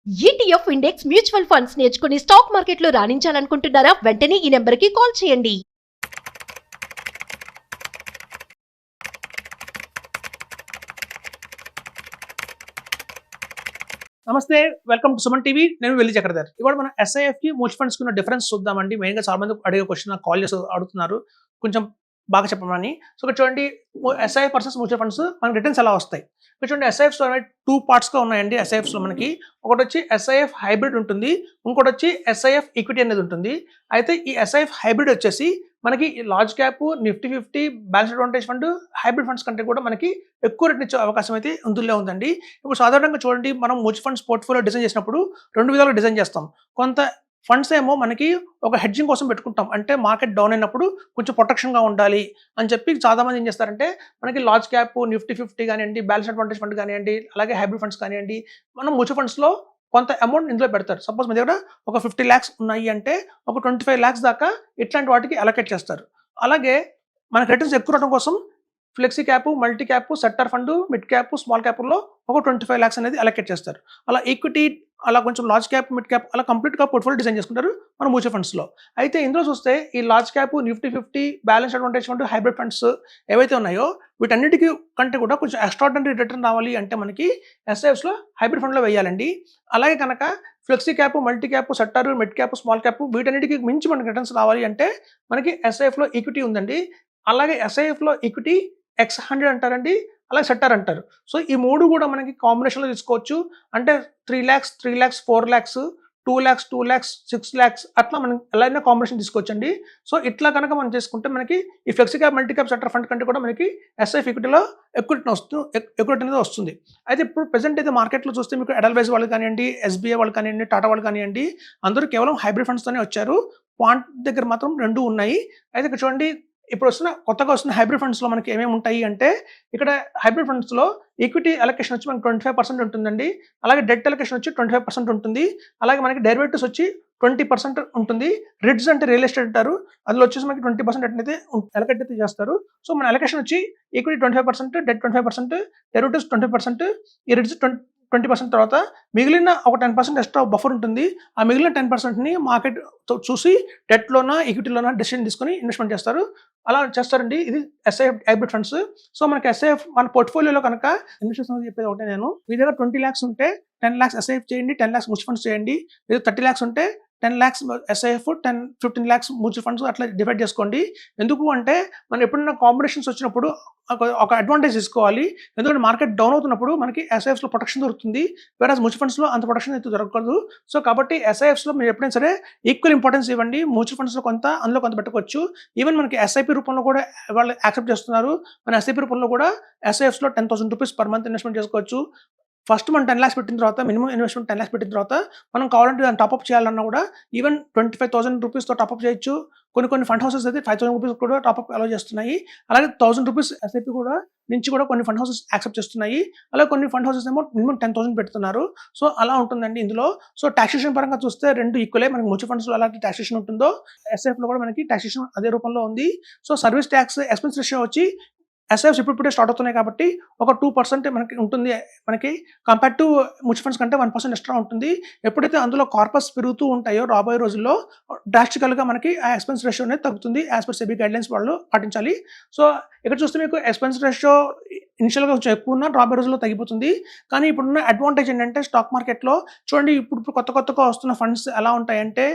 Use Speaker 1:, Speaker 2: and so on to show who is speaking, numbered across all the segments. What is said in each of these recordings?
Speaker 1: ETF index mutual funds నేర్చుకుని stock మార్కెట్లో రాణించాలనుకుంటున్నారా? వెంటనే ఈ నెంబర్కి కాల్ చేయండి.
Speaker 2: నమస్తే, వెల్కమ్ టు సుమన్ టీవీ. నేను వెల్లి చక్రధర్. ఇవాళ మనం ఎస్ఐఎఫ్ కి మ్యూచువల్ ఫండ్స్ కి ఉన్న డిఫరెన్స్ చూద్దామండి. మెయిన్ గా చాలా మంది అడిగే క్వశ్చన్, నాకు కాల్ చేసి అడుగుతున్నారు కొంచెం బాగా చెప్పమని. సో ఇక్కడ చూడండి, ఎస్ఐఎఫ్ వర్సెస్ మ్యూచువల్ ఫండ్స్ మనకి రిటర్న్స్ ఎలా వస్తాయి. ఇక్కడ చూడండి, ఎస్ఐఎఫ్స్ టూ పార్ట్స్ గా ఉన్నాయండి. ఎస్ఐఎఫ్స్ లో మనకి ఒకటి వచ్చి ఎస్ఐఎఫ్ హైబ్రిడ్ ఉంటుంది, ఇంకోటి వచ్చి ఎస్ఐఎఫ్ ఈక్విటీ అనేది ఉంటుంది. అయితే ఈ ఎస్ఐఎఫ్ హైబ్రిడ్ వచ్చేసి మనకి large cap, Nifty 50, balance advantage fund, hybrid funds కంటే కూడా మనకి ఎక్కువ రిటర్న్ ఇచ్చే అవకాశం అయితే అందులో ఉందండి. ఇప్పుడు సాధారణంగా చూడండి, మనం మ్యూచువల్ ఫండ్స్ పోర్ట్ఫోలియో డిజైన్ చేసినప్పుడు రెండు విధాలుగా డిజైన్ చేస్తాం. కొంత ఫండ్స్ ఏమో మనకి ఒక హెడ్జింగ్ కోసం పెట్టుకుంటాం, అంటే మార్కెట్ డౌన్ అయినప్పుడు కొంచెం ప్రొటెక్షన్గా ఉండాలి అని చెప్పి చాలా మంది ఏం చేస్తారంటే మనకి లార్జ్ క్యాప్, నిఫ్టీ 50 కానివ్వండి, బ్యాలెన్స్ అడ్వాంటేజ్ ఫండ్ కానివ్వండి, అలాగే హైబ్రిడ్ ఫండ్స్ కానివ్వండి, మనం మ్యూచువల్ ఫండ్స్లో కొంత అమౌంట్ ఇందులో పెడతారు. సపోజ్ మీ దగ్గర ఒక 50 lakhs ఉన్నాయి అంటే ఒక 25 lakhs దాకా ఇట్లాంటి వాటికి అలొకేట్ చేస్తారు. అలాగే మనకి రిటర్న్స్ ఎక్కువ రావడం కోసం flexi cap, multi cap, sector fund, mid cap, small క్యాప్లో ఒక 25 lakhs అనేది అలొకేట్ చేస్తారు. అలా ఈక్విటీ, అలా కొంచెం లార్జ్ క్యాప్, మిడ్ క్యాప్, అలా కంప్లీట్గా పోర్ట్ఫోలియో డిజైన్ చేసుకుంటారు మన మ్యూచువల్ ఫండ్స్లో. అయితే ఇందులో చూస్తే ఈ large cap, Nifty 50, balance advantage fund, hybrid funds ఏవైతే ఉన్నాయో వీటన్నిటికీ కంటే కూడా కొంచెం ఎక్స్ట్రాడినరీ రిటర్న్ రావాలి అంటే మనకి ఎస్ఐఎఫ్స్లో హైబ్రిడ్ ఫండ్లో వేయాలండి. అలాగే కనుక flexi cap, multi cap, sector, mid cap, small cap వీటన్నిటికీ మించి మనకి రిటర్న్స్ రావాలి అంటే మనకి ఎస్ఐఎఫ్లో ఈక్విటీ ఉందండి. అలాగే ఎస్ఐఎఫ్లో ఈక్విటీ X100 అంటారండి, అలాగే సెక్టర్ అంటారు. సో ఈ మూడు కూడా మనకి కాంబినేషన్లో తీసుకోవచ్చు. అంటే 3 lakhs, 3 lakhs, 4 lakhs, 2 lakhs, 2 lakhs, 6 lakhs అట్లా మనం ఎలా అయినా కాంబినేషన్ తీసుకోవచ్చండి. సో ఇట్లా కనుక మనం చేసుకుంటే మనకి ఈ flexi cap, multi cap, sector fund కంటే కూడా మనకి ఎస్ఐఎఫ్ ఈక్విటీలో ఎక్కువ రిటర్న్ అనేది వస్తుంది. అయితే ఇప్పుడు ప్రెసెంట్ అయితే మార్కెట్లో చూస్తే మీకు ఎడల్వైజ్ వాళ్ళు కానివ్వండి, ఎస్బీఐ వాళ్ళు కానివ్వండి, టాటా వాళ్ళు కానివ్వండి, అందరూ కేవలం హైబ్రిడ్ ఫండ్స్తోనే వచ్చారు. క్వాంట్ దగ్గర మాత్రం రెండు ఉన్నాయి. అయితే ఇక్కడ చూడండి, ఇప్పుడు కొత్తగా వస్తున్న హైబ్రిడ్ ఫండ్స్లో మనకి ఏమేమి ఉంటాయి అంటే ఇక్కడ హైబ్రిడ్ ఫండ్స్లో ఈక్విటీ అలొకేషన్ వచ్చి మనకి 25% ఉంటుందండి. అలాగే డెట్ అలొకేషన్ వచ్చి 25% ఉంటుంది. అలాగే మనకి డెరివేటివ్స్ వచ్చి 20% ఉంటుంది. రిడ్స్ అంటే రియల్ ఎస్టేట్ అంటారు, అందులో వచ్చేసి మనకి 20% అయితే అలొకేట్ అయితే చేస్తారు. సో మన అలొకేషన్ వచ్చి ఈక్విటీ 25%, డెట్ 25%, డెరివేటివ్స్ 20%, ఈ రిడ్స్ 20% తర్వాత మిగిలిన ఒక 10% ఎక్స్ట్రా బఫర్ ఉంటుంది. ఆ మిగిలిన 10%ని మార్కెట్ చూసి డెట్లోనా ఈక్విటీలోనా డెసిషన్ తీసుకొని ఇన్వెస్ట్మెంట్ చేస్తారు. అలా చేస్తారండి. ఇది ఎస్ఐఎఫ్ హైబ్రిడ్ ఫండ్స్. సో మనకి ఎస్ఐఎఫ్ మన పోర్ట్ఫోలియోలో కనుక ఇన్వెస్టర్స్ చెప్పేది ఒకటే, నేను మీ దగ్గర 20 lakhs ఉంటే 10 lakhs ఎస్ఐఎఫ్ చేయండి, 10 lakhs మ్యూచువల్ ఫండ్స్ చేయండి. లేదా 30 lakhs ఉంటే 10 lakhs SIF, 15 lakhs mutual funds అట్లా డివైడ్ చేసుకోండి. ఎందుకు అంటే మనం ఎప్పుడైనా కాంబినేషన్స్ వచ్చినప్పుడు ఒక అడ్వాంటేజ్ తీసుకోవాలి. ఎందుకంటే మార్కెట్ డౌన్ అవుతున్నప్పుడు మనకి ఎస్ఐఎఫ్స్లో ప్రొటెక్షన్ దొరుకుతుంది, వేరే మ్యూచువల్ ఫండ్స్లో అంత ప్రొటెక్షన్ అయితే దొరకదు. సో కాబట్టి ఎస్ఐఎఫ్స్లో మీరు ఎప్పుడైనా సరే ఈక్వల్ ఇంపార్టెన్స్ ఇవ్వండి. మ్యూచువల్ ఫండ్స్లో కొంత, అందులో కొంత పెట్టుకోవచ్చు. ఈవెన్ మనకి ఎస్ఐపి రూపంలో కూడా వాళ్ళు యాక్సెప్ట్ చేస్తున్నారు. మన ఎస్ఐపి రూపంలో కూడా ఎస్ఐఎఫ్స్లో 10,000 rupees per month ఇన్వెస్ట్మెంట్ చేసుకోవచ్చు. ఫస్ట్ మనం 10 lakhs పెట్టిన తర్వాత, మినిమం ఇన్వెస్ట్మెంట్ 10 lakhs పెట్టిన తర్వాత మనం కావాలంటే దాన్ని టాప్అప్ చేయాలన్నా కూడా ఈవెన్ 25,000 rupeesతో టాప్అప్ చేయొచ్చు. కొన్ని ఫండ్ హౌసెస్ అయితే 5,000 rupees కూడా టాప్అప్ అలౌ చేస్తున్నాయి. అలాగే 1,000 rupees ఎస్ఐపి కూడా నుంచి కూడా కొన్ని ఫండ్ హౌసెస్ యాక్సెప్ట్ చేస్తున్నాయి. అలాగే కొన్ని ఫండ్ హౌసెస్ ఏమో మినిమం 10,000 పెడుతున్నారు. సో అలా ఉంటుందండి ఇందులో. సో టాక్సేషన్ పరంగా చూస్తే రెండు ఈక్వలే. మనకి మ్యూచువల్ ఫండ్స్లో అలాంటి టాక్సేషన్ ఉంటుందో ఎస్ఐఎఫ్లో కూడా మనకి టాక్సేషన్ అదే రూపంలో ఉంది. So service tax expense ratio వచ్చి ఎస్ఐఎఫ్స్ ఇప్పుడే స్టార్ట్ అవుతున్నాయి కాబట్టి ఒక 2% మనకి ఉంటుంది. మనకి కంపేర్ టు మ్యూచువల్ ఫండ్స్ కంటే 1% ఎక్స్ట్రా ఉంటుంది. ఎప్పుడైతే అందులో కార్పస్ పెరుగుతూ ఉంటాయో రాబోయే రోజుల్లో డ్రాస్టికల్గా మనకి ఆ ఎక్స్పెన్స్ రేషియో అనేది తగ్గుతుంది. యాజ్ పర్ సెబీ గైడ్లైన్స్ వాళ్ళు పాటించాలి. సో ఇక్కడ చూస్తే మీకు ఎక్స్పెన్స్ రేషియో ఇనిషియల్గా కొంచెం ఎక్కువ ఉన్న రాబోయే రోజుల్లో తగ్గిపోతుంది. కానీ ఇప్పుడున్న అడ్వాంటేజ్ ఏంటంటే స్టాక్ మార్కెట్లో చూడండి, ఇప్పుడు కొత్తగా వస్తున్న ఫండ్స్ ఎలా ఉంటాయంటే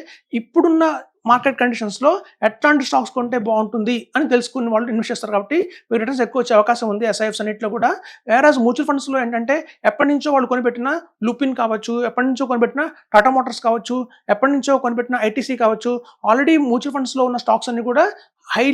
Speaker 2: ఇప్పుడున్న మార్కెట్ కండిషన్స్లో ఎట్లాంటి స్టాక్స్ కొంటే బాగుంటుంది అని తెలుసుకుని వాళ్ళు ఇన్వెస్ట్ చేస్తారు. కాబట్టి మీకు రిటర్న్స్ ఎక్కువ వచ్చే అవకాశం ఉంది ఎస్ఐఎఫ్స్ అన్నింటిలో కూడా. వేరాజ్ మ్యూచువల్ ఫండ్స్లో ఏంటంటే ఎప్పటి నుంచో వాళ్ళు కొనిపెట్టిన లుపిన్ కావచ్చు, ఎప్పటి నుంచో కొనిపెట్టిన టాటా మోటార్స్ కావచ్చు, ఎప్పటి నుంచో కొనిపెట్టిన ఐటీసీ కావచ్చు, ఆల్రెడీ మ్యూచువల్ ఫండ్స్లో ఉన్న స్టాక్స్ అన్ని కూడా హై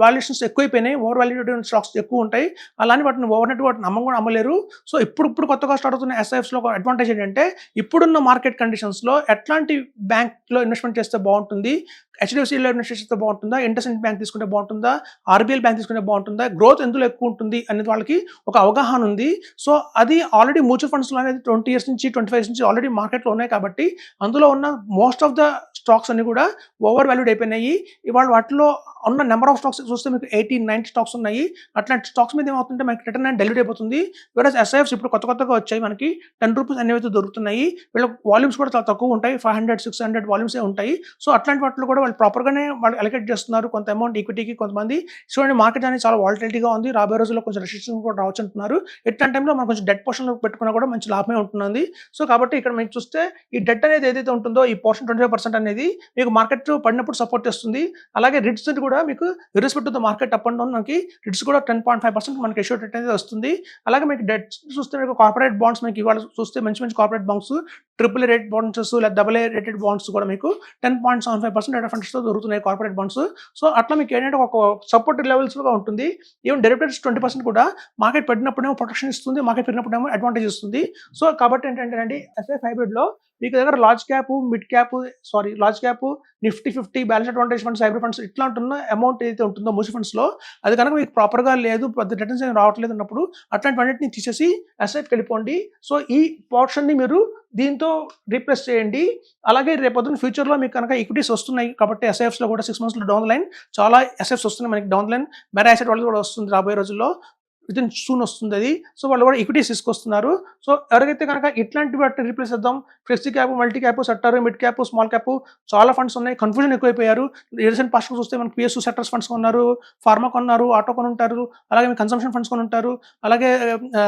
Speaker 2: వాల్యుయేషన్స్ ఎక్కువైపోయినాయి, ఓవర్ వాల్యుయేటెడ్ స్టాక్స్ ఎక్కువ ఉంటాయి. అలానే వాటిని ఓవర్నెట్ వాటిని కూడా అమ్మలేరు. సో ఇప్పుడు కొత్తగా స్టార్ట్ అవుతున్న ఎస్ఐఎఫ్స్లో ఒక అడ్వాంటేజ్ ఏంటంటే ఇప్పుడున్న మార్కెట్ కండిషన్స్లో ఎట్లాంటి బ్యాంక్లో ఇన్వెస్ట్మెంట్ చేస్తే బాగుంటుంది, హెచ్డిఎఫ్సిలో ఇన్వెస్ట్ చేస్తే బాగుంటుందా, ఇండస్ఇండ్ బ్యాంక్ తీసుకుంటే బాగుంటుందా, ఆర్బీఎల్ బ్యాంక్ తీసుకుంటే బాగుంటుందా, గ్రోత్ ఎందులో ఎక్కువ ఉంటుంది అనేది వాళ్ళకి ఒక అవగాహన ఉంది. సో అది ఆల్రెడీ మ్యూచువల్ ఫండ్స్లో అనేది 20 years నుంచి 25 years నుంచి ఆల్రెడీ మార్కెట్లో ఉన్నాయి కాబట్టి అందులో ఉన్న మోస్ట్ ఆఫ్ ద స్టాక్స్ అన్ని కూడా ఓవర్ వాల్యూడ్ అయిపోయినాయి. ఇవాళ వాటిలో ఉన్న నెంబర్ ఆఫ్ స్టాక్స్ చూస్తే మీకు 80-90 స్టాక్స్ ఉన్నాయి. అట్లాంటి స్టాక్స్ మీద ఏమవుతుంటే మనకి రిటర్న్ అనేది డైల్యూట్ అయిపోతుంది. వేరస్ ఎస్ఐఎఫ్స్ ఇప్పుడు కొత్తగా వచ్చాయి, మనకి 10 రూపీస్ అనేవి దొరుకుతున్నాయి. వీళ్ళ వాల్యూమ్స్ కూడా చాలా తక్కువ ఉంటాయి, 500-600 వాల్యూమ్సే ఉంటాయి. సో అట్లాంటి వాటిలో కూడా వాళ్ళు ప్రాపర్గానే వాళ్ళు అలొకేట్ చేస్తున్నారు కొంత అమౌంట్ ఈక్విటీకి. కొంతమంది చూడండి మార్కెట్ అనేది చాలా వాలటిలిటీగా ఉంది, రాబోయే రోజుల్లో కొంచెం రెసిస్టెన్స్ కూడా రావచ్చు అంటున్నారు. ఇట్లాంటి టైంలో మనం కొంచెం డెట్ పోర్షన్లో పెట్టుకున్నా కూడా మంచి లాభమే ఉంటున్నది. సో కాబట్టి ఇక్కడ మీకు చూస్తే ఈ డెట్ అనేది ఏదైతే ఉంటుందో ఈ పోర్షన్ 25% అనేది మీకు మార్కెట్ పడినప్పుడు సపోర్ట్ చేస్తుంది. అలాగే రిట్స్ కూడా మీకు irrespective of the market up and down మనకి రిట్స్ కూడా 10.5% మనకి రేషియో డెట్ అనేది వస్తుంది. అలాగే మీకు డెట్ చూస్తే మీకు కార్పొరేట్ బాండ్స్ మీకు ఇవాళ చూస్తే మంచి corporate bonds AAA rate bonds లేదా AA రేటెడ్ బాండ్స్ కూడా మీకు 10.75% రేట్ ఆఫ్ ఇంట్రెస్ట్తో దొరుకుతున్నాయి కార్పొరేట్ బాండ్స్. సో అట్లా మీకు ఏంటంటే ఒక సపోర్ట్ లెవెల్స్గా ఉంటుంది. ఈవెన్ డెరివేటివ్స్ 20% కూడా మార్కెట్ పడినప్పుడేమో ప్రొటెక్షన్ ఇస్తుంది, మార్కెట్ పెరిగినప్పుడేమో అడ్వాంటేజ్ ఇస్తుంది. సో కాబట్టి ఏంటంటే అండి ఎస్ఐఎఫ్ హైబ్రిడ్లో మీకు దగ్గర large cap Nifty 50 balance advantage funds, hybrid funds ఇట్లా ఉంటున్న అమౌంట్ ఏదైతే ఉంటుందో మ్యూచువల్ ఫండ్స్లో అది కనుక మీకు ప్రాపర్గా లేదు, పెద్ద రిటర్న్స్ ఏమి రావట్లేదు అన్నప్పుడు అట్లాంటి అన్నింటిని తీసేసి ఎస్ఐఎఫ్కి వెళ్ళిపోండి. సో ఈ పోర్షన్ని మీరు దీంతో రీప్లేస్ చేయండి. అలాగే రేపొద్దున ఫ్యూచర్లో మీకు కనుక ఈక్విటీస్ వస్తున్నాయి కాబట్టి ఎస్ఐఎఫ్స్లో కూడా 6 monthsలో డౌన్ లైన్ చాలా ఎస్ఐఎఫ్స్ వస్తున్నాయి మనకి. డౌన్ లైన్ మెరా యాసెట్ వాళ్ళు కూడా వస్తుంది రాబోయే రోజుల్లో, వితిన్ సూన్ వస్తుంది అది. సో వాళ్ళు కూడా ఈక్విటీస్ తీసుకొస్తున్నారు. సో ఎవరికైతే కనుక ఇట్లాంటి వాటిని రీప్లేస్ చేద్దాం, flexi cap, multi cap, sector, mid cap, small cap చాలా ఫండ్స్ ఉన్నాయి, కన్ఫ్యూజన్ ఎక్కువైపోయారు. రీసెంట్ పాస్ట్ చూస్తే మనకి పిఎస్యూ సెక్టర్స్ ఫండ్స్ కొన్నారు, ఫార్మా కొన్నారు, ఆటో కొని ఉంటారు, అలాగే మీ కన్సంప్షన్ ఫండ్స్ కొని ఉంటారు, అలాగే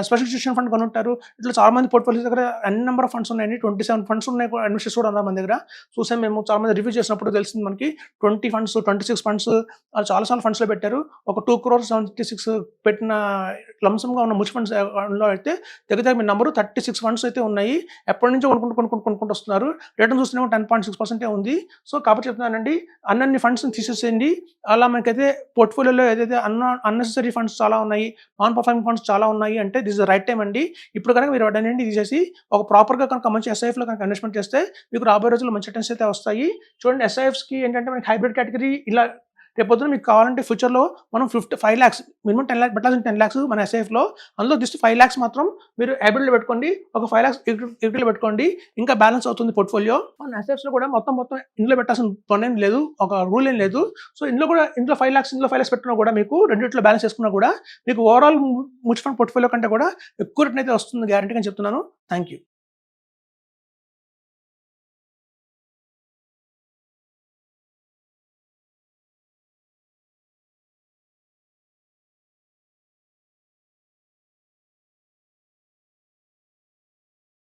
Speaker 2: స్పెషల్ సిచ్యుయేషన్ ఫండ్ కొని ఉంటారు. ఇట్లా చాలా మంది పోర్ట్ఫోలియోస్ దగ్గర అన్ని నెంబర్ ఆఫ్ ఫండ్స్ ఉన్నాయండి. 27 ఫండ్స్ ఉన్నాయి ఇన్వెస్టర్స్ కూడా ఉన్నారు మన దగ్గర. చూసాం మేము చాలా మంది రివ్యూ చేసినప్పుడు తెలిసింది మనకి 20 ఫండ్స్, 26 ఫండ్స్ చాలా ఫండ్స్లో పెట్టారు. ఒక 2,76 పెట్టిన లంసంగా ఉన్న మ్యూచువల్ ఫండ్స్లో అయితే దగ్గర మీ నంబరు 36 ఫండ్స్ అయితే ఉన్నాయి. ఎప్పటి నుంచో కొనుక్కుంటూ వస్తున్నారు. రిటర్న్ చూస్తేనేమో 10.6% ఉంది. సో కాబట్టి చెప్తున్నానండి, అన్ని ఫండ్స్ని తీసేసేయండి. అలా మనకైతే పోర్ట్ఫోలియోలో ఏదైతే అన్నెసరీ ఫండ్స్ చాలా ఉన్నాయి, నాన్ పర్ఫార్మింగ్ ఫండ్స్ చాలా ఉన్నాయి అంటే దిస్ ద రైట్ టైం అండి. ఇప్పుడు కనుక మీరు వాటన్నింటినీ తీసేసి ఒక ప్రాపర్గా కనుక మంచి ఎస్ఐఎఫ్లో కనుక ఇన్వెస్ట్మెంట్ చేస్తే మీకు రాబోయే రోజుల్లో మంచి రిటర్న్స్ అయితే వస్తాయి. చూడండి ఎస్ఐఎఫ్స్కి ఏంటంటే మనకి హైబ్రిడ్ కేటగిరీ ఇలా రేపొద్దున మీకు కావాలంటే ఫ్యూచర్లో మనం 5 lakhs మినిమం 10 lakhs పెట్టాల్సిన 10 lakhs మన ఎస్ఐఎఫ్లో, అందులో జస్ట్ 5 lakhs మాత్రం మీరు హైబ్రిడ్లో పెట్టుకోండి, ఒక 5 lakhs ఈక్విటీలో పెట్టుకోండి, ఇంకా బ్యాలెన్స్ అవుతుంది పోర్ట్ఫోలియో. మన ఎస్ఐఎఫ్స్లో కూడా మొత్తం ఇందులో పెట్టాల్సిన పని ఏం లేదు, ఒక రూల్ ఏం లేదు. సో ఇందులో 5 lakhs పెట్టినా కూడా మీకు రెండిట్లో బ్యాలెన్స్ చేసుకున్నా కూడా మీకు ఓవరాల్ మ్యూచువల్ ఫండ్ పోర్ట్ఫోలియో కంటే కూడా ఎక్కువ రిటర్న్ అయితే వస్తుంది గ్యారంటీగా చెప్తున్నాను. Thank you.